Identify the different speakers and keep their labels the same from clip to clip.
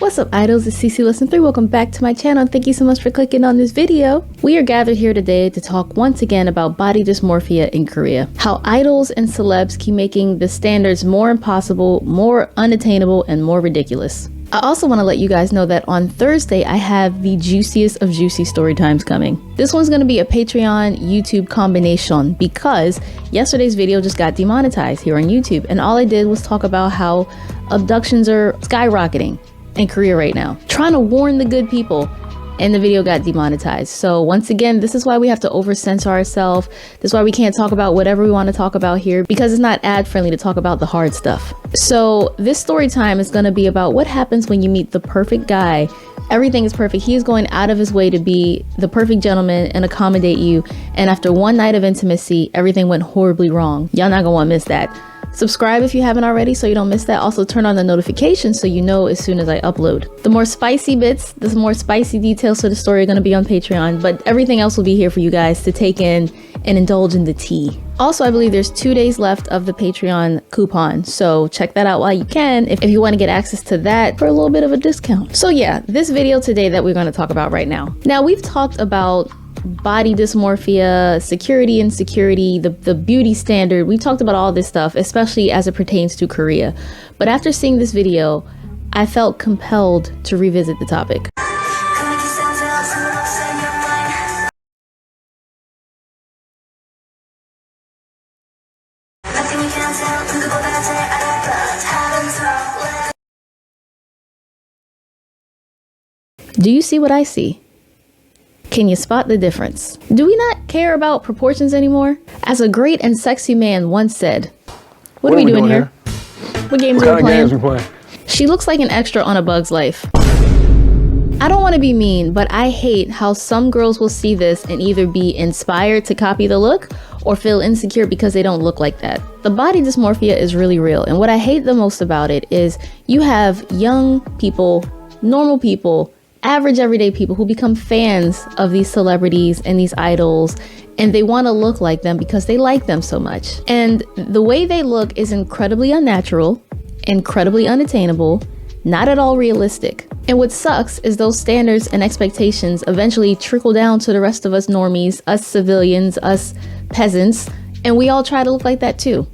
Speaker 1: What's up, idols? It's CC Lesson 3. Welcome back to my channel. Thank you so much for clicking on this video. We are gathered here today to talk once again about body dysmorphia in Korea. How idols and celebs keep making the standards more impossible, more unattainable, and more ridiculous. I also want to let you guys know that on Thursday, I have the juiciest of juicy story times coming. This one's going to be a Patreon YouTube combination because yesterday's video just got demonetized here on YouTube. And all I did was talk about how abductions are skyrocketing in Korea right now. Trying to warn the good people, and the video got demonetized. So once again, this is why we have to over-censor ourselves. This is why we can't talk about whatever we want to talk about here, because it's not ad-friendly to talk about the hard stuff. So this story time is going to be about what happens when you meet the perfect guy. Everything is perfect. He is going out of his way to be the perfect gentleman and accommodate you. And after one night of intimacy, everything went horribly wrong. Y'all not gonna want to miss that. Subscribe if you haven't already so you don't miss that. Also turn on the notifications so you know as soon as I upload. The more spicy bits, the more spicy details to the story are going to be on Patreon, but everything else will be here for you guys to take in and indulge in the tea. Also, I believe there's 2 days left of the Patreon coupon, so check that out while you can if you want to get access to that for a little bit of a discount. So yeah, this video today that we're going to talk about right now. Now, we've talked about body dysmorphia, security, insecurity, the beauty standard. We talked about all this stuff, especially as it pertains to Korea. But after seeing this video, I felt compelled to revisit the topic. Do you see what I see? Can you spot the difference? Do we not care about proportions anymore? As a great and sexy man once said, what are we doing here? What games are we playing? She looks like an extra on A Bug's Life. I don't want to be mean, but I hate how some girls will see this and either be inspired to copy the look or feel insecure because they don't look like that. The body dysmorphia is really real, and what I hate the most about it is you have young people, normal people, average everyday people who become fans of these celebrities and these idols, and they want to look like them because they like them so much. And the way they look is incredibly unnatural, incredibly unattainable, not at all realistic. And what sucks is those standards and expectations eventually trickle down to the rest of us normies, us civilians, us peasants, and we all try to look like that too.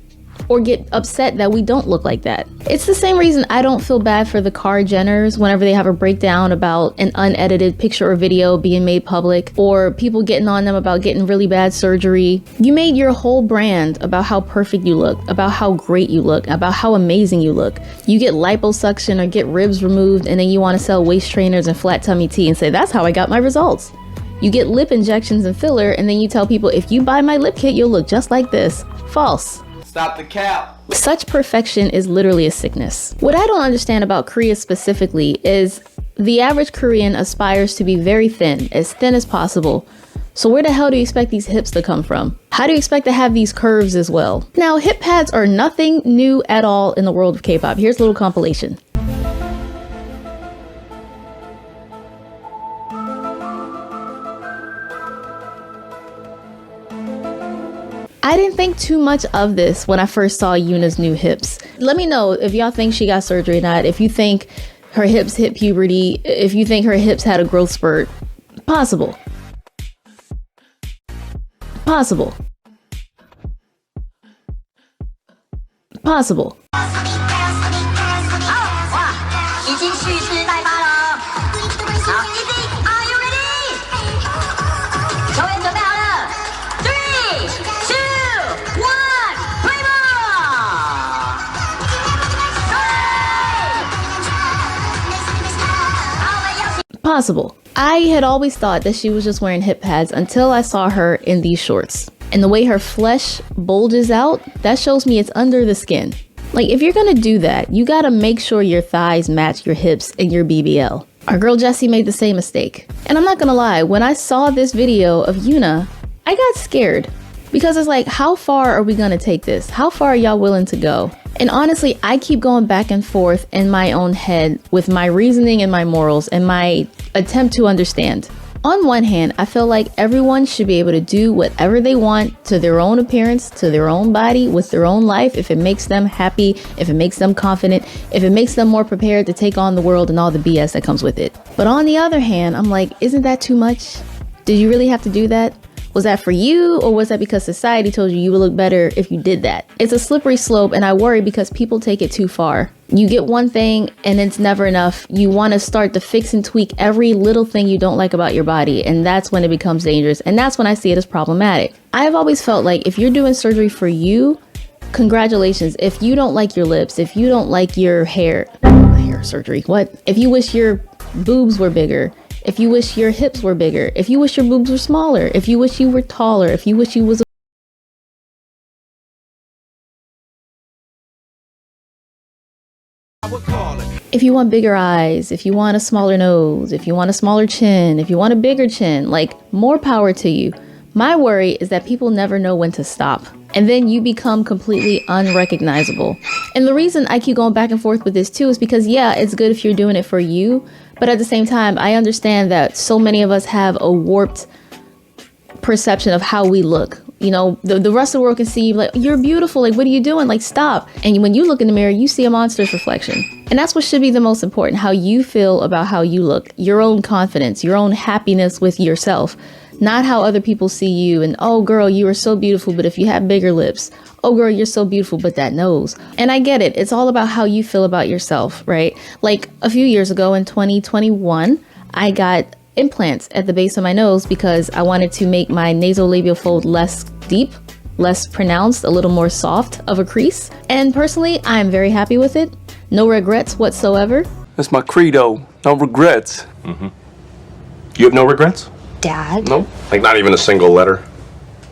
Speaker 1: Or get upset that we don't look like that. It's the same reason I don't feel bad for the Kar Jenners whenever they have a breakdown about an unedited picture or video being made public, or people getting on them about getting really bad surgery. You made your whole brand about how perfect you look, about how great you look, about how amazing you look. You get liposuction or get ribs removed, and then you want to sell waist trainers and flat tummy tea and say, that's how I got my results. You get lip injections and filler, and then you tell people, if you buy my lip kit, you'll look just like this. False.
Speaker 2: Stop the cap.
Speaker 1: Such perfection is literally a sickness. What I don't understand about Korea specifically is the average Korean aspires to be very thin as possible. So where the hell do you expect these hips to come from? How do you expect to have these curves as well? Now, hip pads are nothing new at all in the world of K-pop. Here's a little compilation. I didn't think too much of this when I first saw Yuna's new hips. Let me know if y'all think she got surgery or not, if you think her hips hit puberty, if you think her hips had a growth spurt. Possible. Possible. Possible. Possible. I had always thought that she was just wearing hip pads until I saw her in these shorts. And the way her flesh bulges out, that shows me it's under the skin. Like, if you're gonna do that, you gotta make sure your thighs match your hips and your BBL. Our girl Jessie made the same mistake. And I'm not gonna lie, when I saw this video of Yuna, I got scared. Because it's like, how far are we gonna take this? How far are y'all willing to go? And honestly, I keep going back and forth in my own head with my reasoning and my morals and my attempt to understand. On one hand, I feel like everyone should be able to do whatever they want to their own appearance, to their own body, with their own life, if it makes them happy, if it makes them confident, if it makes them more prepared to take on the world and all the BS that comes with it. But on the other hand, I'm like, isn't that too much? Did you really have to do that? Was that for you, or was that because society told you would look better if you did that? It's a slippery slope, and I worry because people take it too far. You get one thing and it's never enough. You want to start to fix and tweak every little thing you don't like about your body, and that's when it becomes dangerous, and that's when I see it as problematic. I've always felt like if you're doing surgery for you, congratulations. If you don't like your lips, if you don't like your hair surgery, what? If you wish your boobs were bigger, if you wish your hips were bigger, if you wish your boobs were smaller, if you wish you were taller, if you wish you was if you want bigger eyes, if you want a smaller nose, if you want a smaller chin, if you want a bigger chin, like, more power to you. My worry is that people never know when to stop, and then you become completely unrecognizable. And the reason I keep going back and forth with this too is because, yeah, it's good if you're doing it for you, but at the same time, I understand that so many of us have a warped perception of how we look. You know, the rest of the world can see you like, you're beautiful, like, what are you doing? Like, stop. And when you look in the mirror, you see a monster's reflection. And that's what should be the most important, how you feel about how you look, your own confidence, your own happiness with yourself, not how other people see you. And, oh girl, you are so beautiful, but if you have bigger lips, oh girl, you're so beautiful, but that nose. And I get it. It's all about how you feel about yourself, right? Like a few years ago in 2021, I got implants at the base of my nose because I wanted to make my nasolabial fold less deep, less pronounced, a little more soft of a crease. And personally, I'm very happy with it. No regrets whatsoever.
Speaker 2: That's my credo. No regrets.
Speaker 3: Mm-hmm. You have no regrets?
Speaker 4: Dad?
Speaker 2: Nope.
Speaker 3: Like not even a single letter?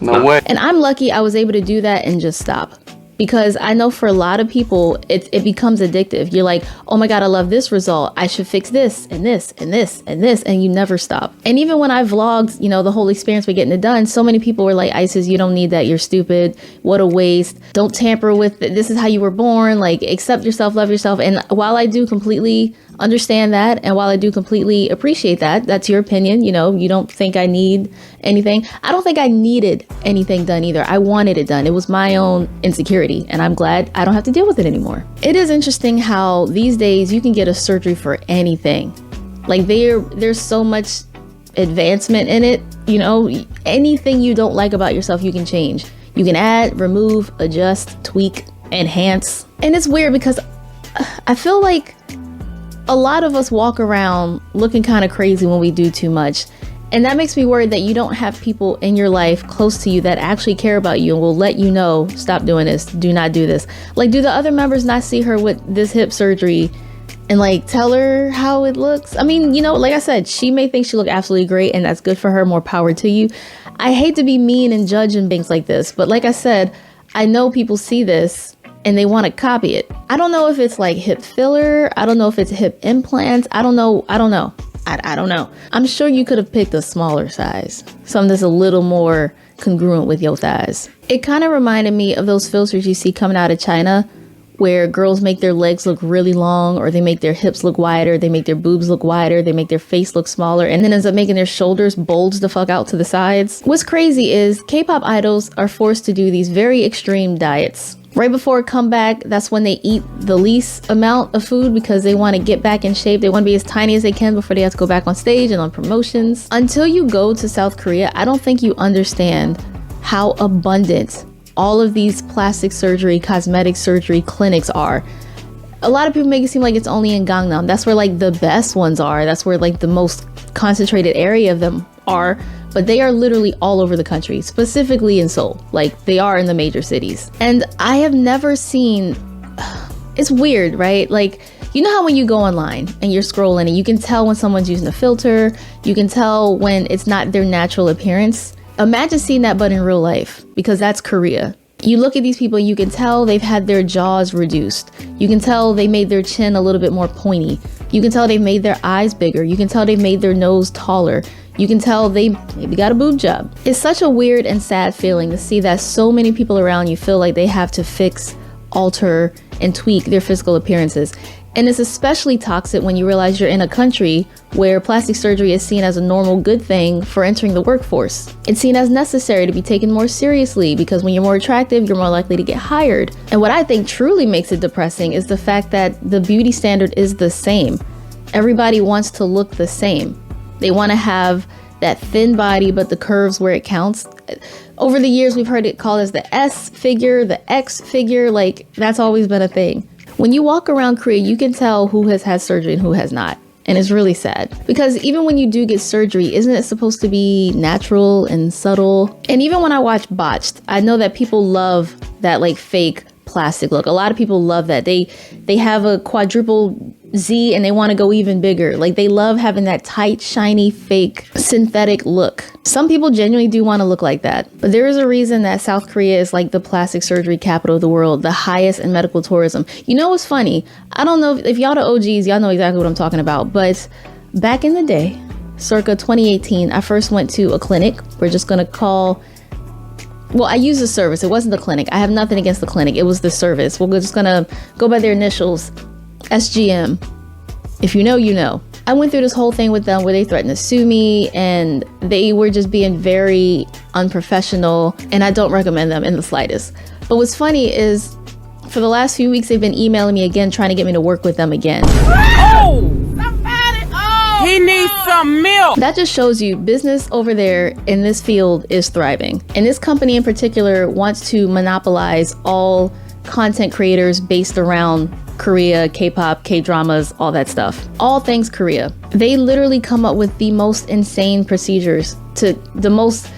Speaker 2: No way.
Speaker 1: And I'm lucky I was able to do that and just stop. Because I know for a lot of people, it becomes addictive. You're like, oh my God, I love this result. I should fix this and this and this and this. And you never stop. And even when I vlogged, you know, the whole experience for getting it done, so many people were like, Isis, you don't need that. You're stupid. What a waste. Don't tamper with it. This is how you were born. Like, accept yourself, love yourself. And while I do completely understand that, and while I do completely appreciate that, that's your opinion. You know, you don't think I need anything. I don't think I needed anything done either. I wanted it done. It was my own insecurity, and I'm glad I don't have to deal with it anymore. It is interesting how these days you can get a surgery for anything. Like, there's so much advancement in it. You know, anything you don't like about yourself, you can change. You can add, remove, adjust, tweak, enhance. And it's weird because I feel like a lot of us walk around looking kind of crazy when we do too much. And that makes me worried that you don't have people in your life close to you that actually care about you and will let you know, stop doing this, do not do this. Like, do the other members not see her with this hip surgery and like tell her how it looks? I mean, you know, like I said, she may think she look absolutely great and that's good for her, more power to you. I hate to be mean and judge and things like this, but like I said, I know people see this and they want to copy it. I don't know if it's like hip filler. I don't know if it's hip implants. I don't know. I don't know. I'm sure you could have picked a smaller size, something that's a little more congruent with your thighs. It kind of reminded me of those filters you see coming out of China where girls make their legs look really long, or they make their hips look wider, they make their boobs look wider, they make their face look smaller, and then ends up making their shoulders bulge the fuck out to the sides. What's crazy is K-pop idols are forced to do these very extreme diets. Right before a comeback, that's when they eat the least amount of food because they want to get back in shape. They want to be as tiny as they can before they have to go back on stage and on promotions. Until you go to South Korea, I don't think you understand how abundant all of these plastic surgery, cosmetic surgery clinics are. A lot of people make it seem like it's only in Gangnam. That's where like the best ones are. That's where like the most concentrated area of them are. But they are literally all over the country, specifically in Seoul. Like, they are in the major cities. And I have never seen, it's weird, right? Like, you know how when you go online and you're scrolling and you can tell when someone's using a filter, you can tell when it's not their natural appearance. Imagine seeing that but in real life, because that's Korea. You look at these people, you can tell they've had their jaws reduced. You can tell they made their chin a little bit more pointy. You can tell they've made their eyes bigger. You can tell they've made their nose taller. You can tell they maybe got a boob job. It's such a weird and sad feeling to see that so many people around you feel like they have to fix, alter, and tweak their physical appearances. And it's especially toxic when you realize you're in a country where plastic surgery is seen as a normal good thing for entering the workforce. It's seen as necessary to be taken more seriously because when you're more attractive, you're more likely to get hired. And what I think truly makes it depressing is the fact that the beauty standard is the same. Everybody wants to look the same. They want to have that thin body, but the curves where it counts. Over the years, we've heard it called as the S figure, the X figure, like that's always been a thing. When you walk around Korea, you can tell who has had surgery and who has not. And it's really sad because even when you do get surgery, isn't it supposed to be natural and subtle? And even when I watch Botched, I know that people love that like fake plastic look. A lot of people love that. They have a quadruple Z and they want to go even bigger. Like they love having that tight, shiny, fake, synthetic look. Some people genuinely do want to look like that. But there is a reason that South Korea is like the plastic surgery capital of the world, the highest in medical tourism. You know what's funny? I don't know if y'all the OGs, y'all know exactly what I'm talking about. But back in the day, circa 2018, I first went to a clinic. We're just going to call... Well, I used the service. It wasn't the clinic. I have nothing against the clinic. It was the service. We're just going to go by their initials. SGM. If you know, you know. I went through this whole thing with them where they threatened to sue me and they were just being very unprofessional, and I don't recommend them in the slightest. But what's funny is for the last few weeks, they've been emailing me again, trying to get me to work with them again.
Speaker 4: Oh! Somebody! Oh! He needs some milk!
Speaker 1: That just shows you business over there in this field is thriving. And this company in particular wants to monopolize all content creators based around Korea, K-pop, K-dramas, all that stuff. All things Korea. They literally come up with the most insane procedures, to the most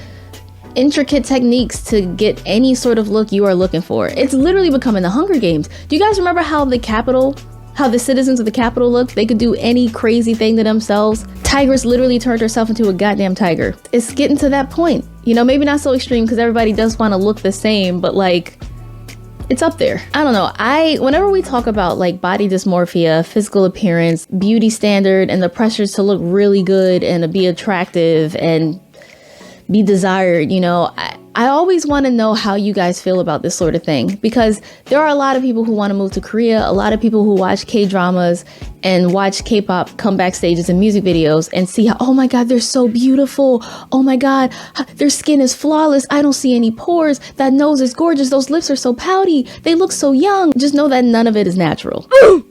Speaker 1: intricate techniques to get any sort of look you are looking for. It's literally becoming the Hunger Games. Do you guys remember how the citizens of the Capitol looked? They could do any crazy thing to themselves. Tigress literally turned herself into a goddamn tiger. It's getting to that point. You know, maybe not so extreme because everybody does want to look the same, but like, it's up there. I don't know. Whenever we talk about like body dysmorphia, physical appearance, beauty standard, and the pressures to look really good and to be attractive and be desired, you know, I always want to know how you guys feel about this sort of thing, because there are a lot of people who want to move to Korea, a lot of people who watch K-dramas and watch K-pop comeback stages and music videos and see how, oh my God, they're so beautiful. Oh my God, their skin is flawless. I don't see any pores. That nose is gorgeous. Those lips are so pouty. They look so young. Just know that none of it is natural.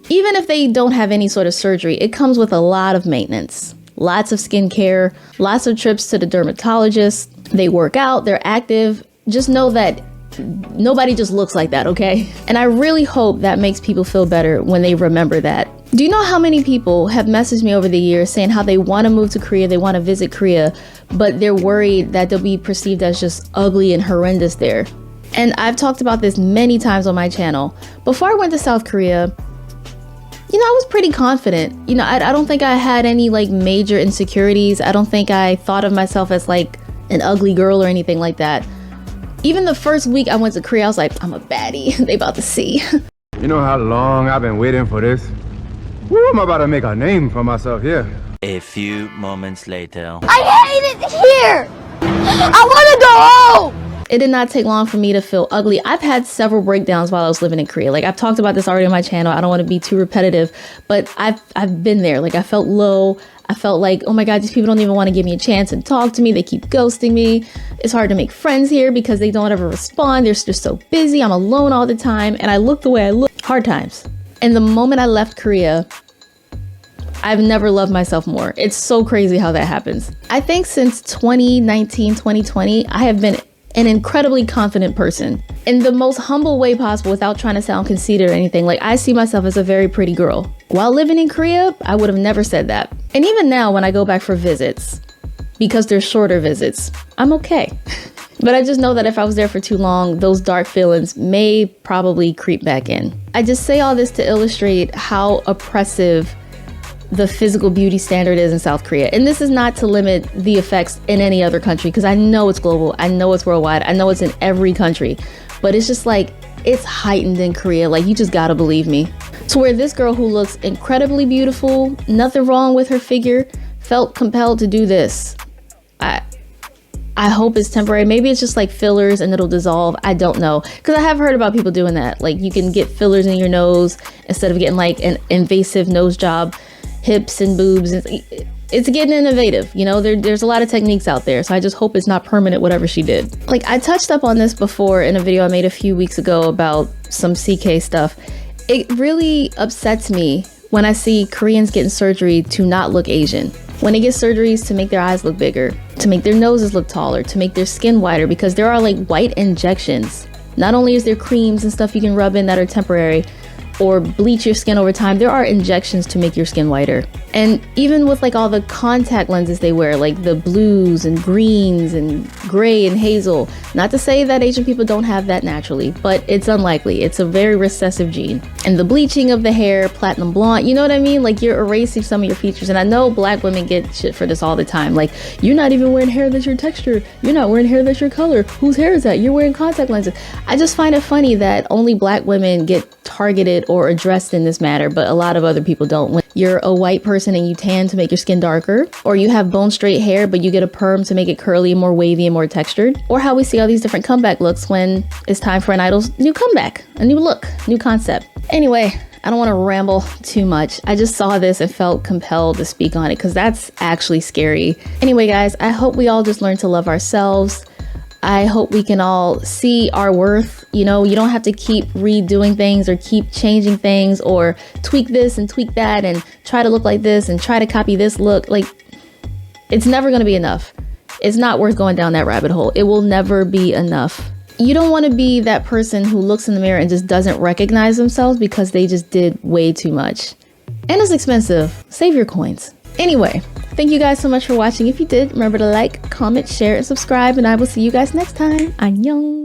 Speaker 1: Even if they don't have any sort of surgery, it comes with a lot of maintenance. Lots of skincare, lots of trips to the dermatologist. They work out, they're active. Just know that nobody just looks like that, okay? And I really hope that makes people feel better when they remember that. Do you know how many people have messaged me over the years saying how they want to move to Korea, they want to visit Korea, but they're worried that they'll be perceived as just ugly and horrendous there? And I've talked about this many times on my channel. Before I went to South Korea, you know, I was pretty confident. You know, I don't think I had any like major insecurities. I don't think I thought of myself as like an ugly girl or anything like that. Even the first week I went to Korea, I was like, I'm a baddie. They about to see.
Speaker 5: You know how long I've been waiting for this? Woo, I'm about to make a name for myself here.
Speaker 6: A few moments later.
Speaker 7: I hate it here! I want to go home!
Speaker 1: It did not take long for me to feel ugly. I've had several breakdowns while I was living in Korea. Like I've talked about this already on my channel. I don't want to be too repetitive, but I've been there. Like I felt low. I felt like, oh my God, these people don't even want to give me a chance and talk to me. They keep ghosting me. It's hard to make friends here because they don't ever respond. They're just so busy. I'm alone all the time. And I look the way I look. Hard times. And the moment I left Korea, I've never loved myself more. It's so crazy how that happens. I think since 2019, 2020, I have been an incredibly confident person in the most humble way possible without trying to sound conceited or anything. Like I see myself as a very pretty girl. While living in Korea, I would have never said that. And even now when I go back for visits, because they're shorter visits, I'm okay. But I just know that if I was there for too long, those dark feelings may probably creep back in. I just say all this to illustrate how oppressive the physical beauty standard is in South Korea. And this is not to limit the effects in any other country, because I know it's global, I know it's worldwide, I know it's in every country, but it's just like, it's heightened in Korea. Like you just gotta believe me. To where this girl who looks incredibly beautiful, nothing wrong with her figure, felt compelled to do this. I hope it's temporary. Maybe it's just like fillers and it'll dissolve. I don't know. Because I have heard about people doing that. Like you can get fillers in your nose instead of getting like an invasive nose job, hips and boobs. It's getting innovative. You know, there's a lot of techniques out there. So I just hope it's not permanent, whatever she did. Like I touched up on this before in a video I made a few weeks ago about some CK stuff. It really upsets me when I see Koreans getting surgery to not look Asian. When they get surgeries to make their eyes look bigger, to make their noses look taller, to make their skin whiter, because there are like white injections. Not only is there creams and stuff you can rub in that are temporary or bleach your skin over time, there are injections to make your skin whiter. And even with like all the contact lenses they wear, like the blues and greens and gray and hazel, not to say that Asian people don't have that naturally, but it's unlikely. It's a very recessive gene. And the bleaching of the hair, platinum blonde, you know what I mean? Like you're erasing some of your features. And I know black women get shit for this all the time. Like, you're not even wearing hair that's your texture. You're not wearing hair that's your color. Whose hair is that? You're wearing contact lenses. I just find it funny that only black women get targeted or addressed in this matter, but a lot of other people don't. When you're a white person and you tan to make your skin darker, or you have bone straight hair but you get a perm to make it curly, more wavy and more textured, or how we see all these different comeback looks when it's time for an idol's new comeback, a new look, new concept. Anyway, I don't want to ramble too much. I just saw this and felt compelled to speak on it because that's actually scary. Anyway, guys, I hope we all just learn to love ourselves. I hope we can all see our worth. You know, you don't have to keep redoing things or keep changing things or tweak this and tweak that and try to look like this and try to copy this look. Like, it's never going to be enough. It's not worth going down that rabbit hole. It will never be enough. You don't want to be that person who looks in the mirror and just doesn't recognize themselves because they just did way too much. And it's expensive. Save your coins. Anyway, thank you guys so much for watching. If you did, remember to like, comment, share, and subscribe, and I will see you guys next time. Annyeong.